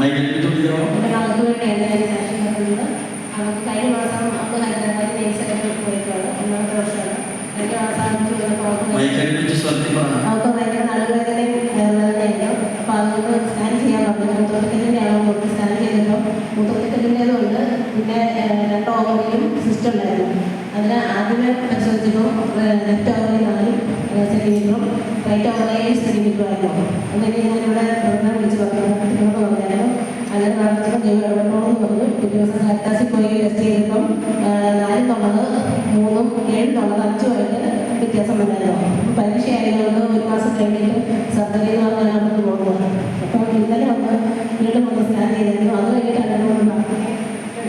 മകൾക്ക് വേണ്ടിയാണ് ഞാൻ സാക്ഷ്യം പറയുന്നത്. അവർക്ക് കഴിഞ്ഞ മാസം അവർക്ക് ഹൈദരാബാദ് നെയ്സ് സെക്രട്ടറി പോയിട്ടുള്ളത് 1ാമത്തെ വർഷമാണ്. കഴിഞ്ഞ മാസം അവർക്ക് ഭയങ്കര നടുവേദനയും വേദനയുണ്ട്. അപ്പോൾ അതൊന്ന് സ്കാൻ ചെയ്യാൻ പറഞ്ഞു. മൂത്രത്തിക്കല്ലിൻ്റെയാണോ നോക്കി സ്കാൻ ചെയ്തപ്പോൾ മൂത്രത്തിക്കല്ലിൻ്റേതുണ്ട്. പിന്നെ 2 ഓവറിലും സിസ്റ്റ് ഉണ്ടായിരുന്നു. അതിന് ആദ്യമേ പരിശോധിച്ചപ്പോൾ ലെഫ്റ്റ് ഓവറിൽ 4 സെൻറ്റിമീറ്ററും റൈറ്റ് ഓവറിൽ 7 സെൻറ്റിമീറ്ററും ആയിരുന്നു. അങ്ങനെ ഞാനിവിടെ പ്രോഗ്രാം വിളിച്ച് പറഞ്ഞിട്ട് പറഞ്ഞായിരുന്നു. അങ്ങനെ നടത്തിയപ്പോൾ ദൈവം ഇടപെടണമെന്ന് പറഞ്ഞു. ഒരു ദിവസം ഹരിദാസിൽ പോയി ടെസ്റ്റ് ചെയ്തപ്പം 4 തൊള്ളത് 3ഉം 7 തൊള്ളത് 5ഉമായിട്ട് വ്യത്യാസം വന്നായിരുന്നു. അപ്പോൾ പരീക്ഷ ആയതുകൊണ്ട് 1 മാസം കഴിഞ്ഞിട്ട് സർജറി എന്ന് പറഞ്ഞാൽ നമുക്ക് പോകുന്നത്. അപ്പോൾ ഇന്നലെ വീണ്ടും വന്ന് സ്കാൻ ചെയ്തിരുന്നു. അത് കഴിഞ്ഞിട്ടാണ്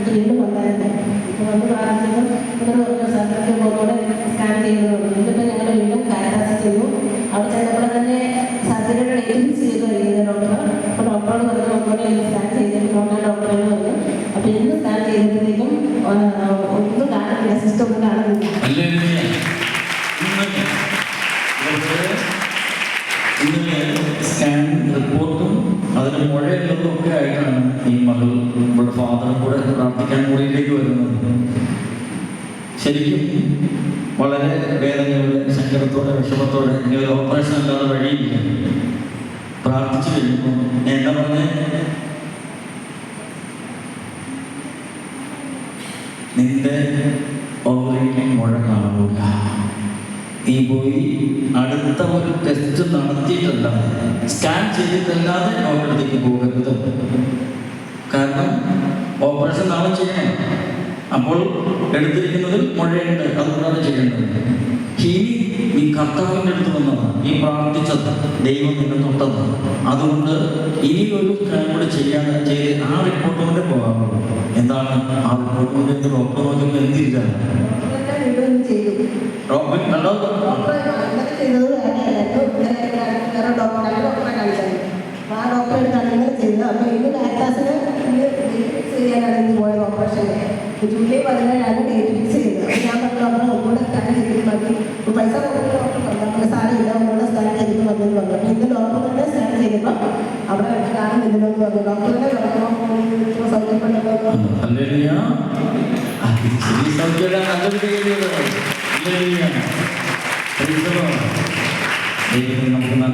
വീണ്ടും വന്നായിരുന്നു. ഇപ്പോൾ വന്ന് പ്രാർത്ഥിച്ചപ്പോൾ ഇവർ സർജറിക്ക് പോകുന്നതോടെ സ്കാൻ ചെയ്യുന്നത്. ഇതിപ്പോൾ ഞങ്ങൾ വീണ്ടും ഹരിദാസിൽ ചെയ്തു. അവിടെ ചെന്നപ്പോൾ തന്നെ സർജറിയുടെ ഡേറ്റ് ഫിക്സ് ചെയ്ത് കഴിയുന്നത് ഡോക്ടർ. അപ്പോൾ ഡോക്ടറോട് പറഞ്ഞു ഒന്നുകൂടെ സ്കാൻ ചെയ്തിട്ട് നോക്കാൻ ഡോക്ടറോട് പറഞ്ഞു. അപ്പോൾ ഇന്ന് സ്കാൻ ചെയ്തപ്പോഴത്തേക്കും ഒന്നും കാണുന്നില്ല, സിസ്റ്റം ഒന്നും കാണുന്നില്ല. സ്കാൻ റിപ്പോർട്ടും അതിന് മുഴയുള്ളതും ഒക്കെ ആയിട്ടാണ് ഈ മകൾ ഇവിടെ ഫാദറും കൂടെ പ്രാർത്ഥിക്കാൻ മുറിയിലേക്ക് വരുന്നത്. ശരിക്കും വളരെ വേദനയോടെ, സങ്കടത്തോടെ, വിഷമത്തോടെ ഇനി ഒരു ഓപ്പറേഷൻ അല്ലാതെ വഴിയില്ല. പ്രാർത്ഥിച്ചു കഴിയുമ്പോൾ എന്താ പറഞ്ഞേ, നിന്റെ ഓവറിയിൽ മുഴ കാണൂല, നീ പോയി അടുത്ത ഒരു ടെസ്റ്റ് നടത്തിയിട്ടല്ല, സ്കാൻ ചെയ്തിട്ടല്ലാതെ ഡോക്ടറടുത്തേക്ക് പോകരുത്. കാരണം ഓപ്പറേഷൻ നാളെ ചെയ്യണം. അപ്പോൾ എടുത്തിരിക്കുന്നതിൽ മുഴയുണ്ട്, അതുകൊണ്ടാണ് ചെയ്യേണ്ടത്. ഇനി നീ കർത്താവിൻ്റെ അടുത്ത് വന്നതാണ്, നീ പ്രാർത്ഥിച്ചത്, ദൈവം നിന്നെ തൊട്ടത്. അതുകൊണ്ട് ഇനി ഒരു കാര്യം കൂടി ചെയ്ത് ആ റിപ്പോർട്ട് കൊണ്ട് പോകാറുള്ളൂ. എന്താണ് ആ റിപ്പോർട്ട് കൊണ്ട് എന്ത് ഡോക്ടർ നോക്കുമ്പോൾ എന്തില്ല ജൂലൈ 17 ഡേറ്റ് ഫിക്സ് ചെയ്തത്. ഞാൻ പറഞ്ഞു ഒന്നുകൂടെ സ്കാൻ ചെയ്തിട്ട് മതി, പൈസ കൊടുക്കുന്ന സാധനമില്ല, ഒന്നുകൂടെ സ്കാൻ ചെയ്തിട്ട് മതിയെന്ന് പറഞ്ഞു. അപ്പോൾ ഇന്ന് ഡോക്ടർ തന്നെ സ്കാൻ ചെയ്തപ്പോൾ അവിടെ കാണുന്നില്ലെന്ന് പറഞ്ഞു. ഡോക്ടർ തന്നെ പറഞ്ഞു സൗകര്യം